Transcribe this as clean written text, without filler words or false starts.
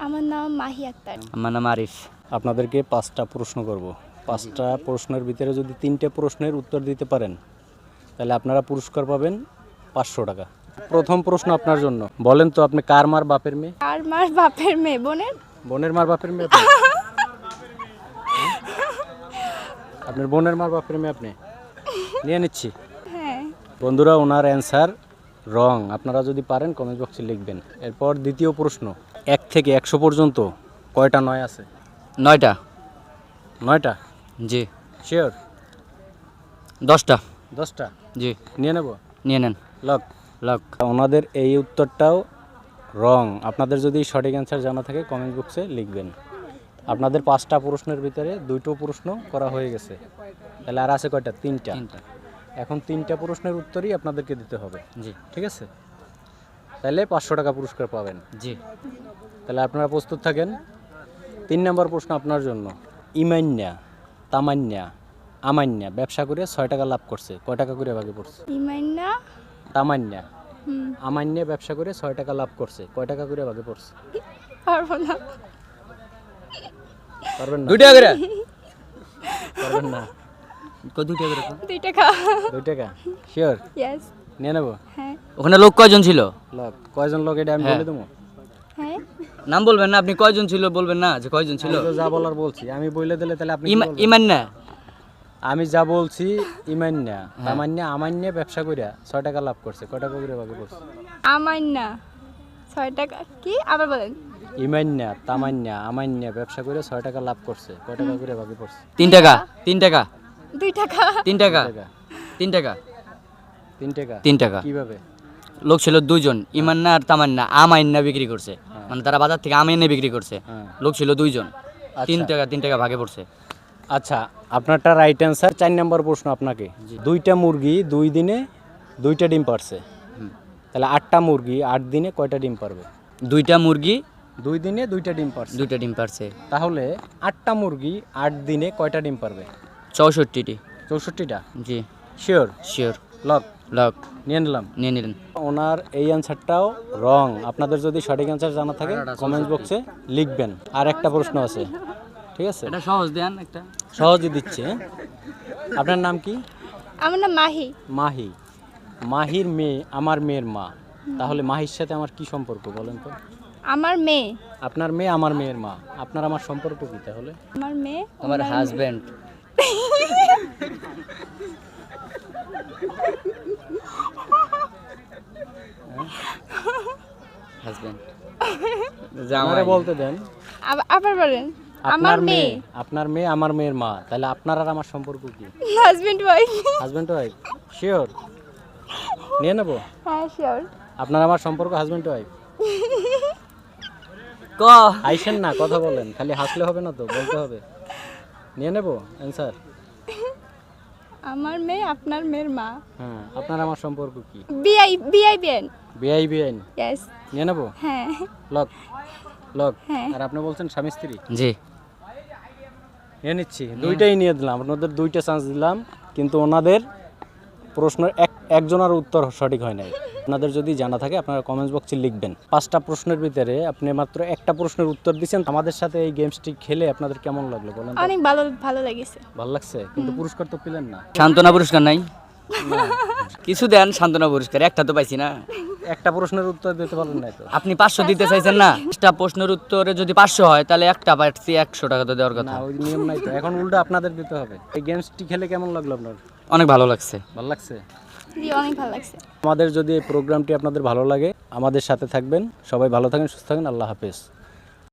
আমার নাম মাহি আক্তার। আমার নাম আরিফ। আপনাদেরকে 5টা প্রশ্ন করব। 5টা প্রশ্নের ভিতরে যদি 3টে প্রশ্নের উত্তর দিতে পারেন তাহলে আপনারা পুরস্কার পাবেন 500 টাকা। প্রথম প্রশ্ন আপনার জন্য, বলেন তো আপনি কার মার বাপের মেয়ে? আর মার বাপের মেয়ে, বোনের। বোনের মার বাপের মেয়ে আপনি? আপনার বোনের মার বাপের মেয়ে আপনি? নিয়ে নিচ্ছি। হ্যাঁ। বন্ধুরা, ওনার অ্যান্সার রং। আপনারা যদি পারেন কমেন্ট বক্সে লিখবেন। এরপর দ্বিতীয় প্রশ্ন, 1 থেকে 100 পর্যন্ত কয়টা 9 আছে? 9টা। 9টা? জি। শিওর? 10টা। 10টা? জি। নিয়ে নেব? নিয়ে নেন। লক? লক। ওনাদের এই উত্তরটাও রং। আপনাদের যদি সঠিক অ্যান্সার জানা থাকে কমেন্ট বক্সে লিখবেন। আপনাদের 5টা প্রশ্নের ভিতরে 2টো প্রশ্ন করা হয়ে গেছে, তাহলে আর আছে কয়টা? 3টা। এখন 3টা প্রশ্নের উত্তরই আপনাদেরকে দিতে হবে। জি। ঠিক আছে, তাহলে 500 টাকা পুরস্কার পাবেন। জি। তাহলে আপনারা প্রস্তুত থাকেন। 3 নম্বর প্রশ্ন আপনার জন্য। ইমান্যা, তামান্যা, আমান্যা ব্যবসা করে 6 টাকা লাভ করছে, কয় টাকা করে ভাগে পড়ছে? ইমান্না। তামান্যা, আমান্যা ব্যবসা করে 6 টাকা লাভ করছে, কয় টাকা করে ভাগে পড়ছে? পারবো না। পারবেন না? 2 টাকা করে। পারবেন না? 2 টাকা করে। 2 টাকা। 2 টাকা? শিওর? ইয়েস। নিয়ে নেব? হ্যাঁ। ওখানে লোক কয়জন ছিল? লোক কয়জন? লোক এটা আমি বলে দেবো? হ্যাঁ। নাম বলবেন না, আপনি কয়জন ছিল বলবেন না যে কয়জন ছিল। আমি তো যা বলার বলছি, আমি বলে দিলে তাহলে আপনি কি বলবেন? ইমান না। আমি যা বলছি ইমান্যা, তামান্যা, আমান্যা ব্যবসা করে 6 টাকা লাভ করছে, কয় টাকা করে ভাগে পড়ছে? আমান্না 6 টাকা। কি আবার বলেন? ইমান্যা, তামান্যা, আমান্যা ব্যবসা করে 6 টাকা লাভ করছে, কয় টাকা করে ভাগে পড়ছে? 3 টাকা। 3 টাকা। 2 টাকা। 3 টাকা। 3 টাকা? 3 টাকা। 3 টাকা? 3 টাকা। কিভাবে? লোক ছিল 2 জন, ইমান্না আর তামান্না। আমান্না বিক্রি করছে, মানে তারা বাজার থেকে আমান্না বিক্রি করছে। হ্যাঁ। লোক ছিল 2 জন। আচ্ছা। 3 টাকা ভাগে পড়ছে। আচ্ছা, আপনারটা রাইট অ্যান্সার। 4 নম্বর প্রশ্ন আপনাকে। 2টা মুরগি 2 দিনে 2টা ডিম পারছে, তাহলে 8টা মুরগি 8 দিনে কয়টা ডিম পারবে? 2টা মুরগি 2 দিনে 2টা ডিম পারছে, 2টা ডিম পারছে। তাহলে 8টা মুরগি 8 দিনে কয়টা ডিম পারবে? 64টি। 64টা? জি। শিওর? শিওর। লক? লক। নিয়ে নিলাম। নিয়ে নিলেন। ওনার এই অ্যান্সারটাও রং। আপনাদের যদি সঠিক অ্যান্সার জানা থাকে কমেন্ট বক্সে লিখবেন। আর একটা প্রশ্ন আছে, ঠিক আছে? এটা সহজ দেন একটা। সহজে দিচ্ছে। আপনার নাম কি? আমার নাম মাহি। মাহি। মাহির মেয়ে আমার মেয়ের মা, তাহলে মাহির সাথে আমার কি সম্পর্ক বলেন তো? আমার মেয়ে। আপনার মেয়ে আমার মেয়ের মা, আপনার আমার সম্পর্ক কি তাহলে? আমার মেয়ে আমার হাজবেন্ড। হাজবেন্ড। আমারে বলতে দেন। আবার বলেন। আমার আপনার মেয়ে। মেয়ে, আপনার মেয়ে আমার মেয়ের মা, তাহলে আপনার আর আমার সম্পর্ক কি? Husband wife. Husband wife? Sure? নিয়ে নেব? হ্যাঁ শিওর। আপনার আমার সম্পর্ক হাজবেন্ড ওয়াইফ? ক আইসেন না, কথা বলেন, খালি হাসলে হবে না তো, বলতে হবে। নিয়ে নেব অ্যান্সার? আমার মেয়ে আপনার মেয়ের মা। হ্যাঁ, আপনার আমার সম্পর্ক কি? বিআইবিএন। বিআইবিএন? ইয়েস। নিয়ে নেব? হ্যাঁ। লক? লক? হ্যাঁ। আর আপনি বলছেন স্বামী স্ত্রী? জি। নিয়ে নিচ্ছি। 2টাই নিয়ে দিলাম, আপনাদের 2টা চান্স দিলাম, কিন্তু ওনাদের প্রশ্নের একজনের উত্তর সঠিক হয় নাই। আপনাদের যদি জানা থাকে আপনারা কমেন্টস বক্সে লিখবেন। 5টা প্রশ্নের ভিতরে আপনি মাত্র একটা প্রশ্নের উত্তর দিয়েছেন। আমাদের সাথে এই গেমসটি খেলে আপনাদের কেমন লাগলো বলেন তো? অনেক ভালো লেগেছে। ভালো লাগছে, কিন্তু পুরস্কার তো পেলেন না। সান্ত্বনা পুরস্কার নাই? কিছু দেন সান্ত্বনা পুরস্কার, একটা তো পাইছি না। একটা প্রশ্নের উত্তর দিতে পারলেন না তো। আপনি 500 দিতে চাইছেন না? একটা প্রশ্নের উত্তরে যদি 500 হয় তাহলে একটা পাচ্ছি 100 টাকা তো দেওয়ার কথা। না, ওই নিয়ম নাই তো। এখন উল্টো আপনাদের দিতে হবে। এই গেমসটি খেলে কেমন লাগলো আপনার? অনেক ভালো লাগছে। ভালো লাগছে? জি, অনেক ভালো লাগছে। আমাদের যদি এই প্রোগ্রামটি আপনাদের ভালো লাগে আমাদের সাথে থাকবেন। সবাই ভালো থাকেন, সুস্থ থাকেন। আল্লাহ হাফেজ।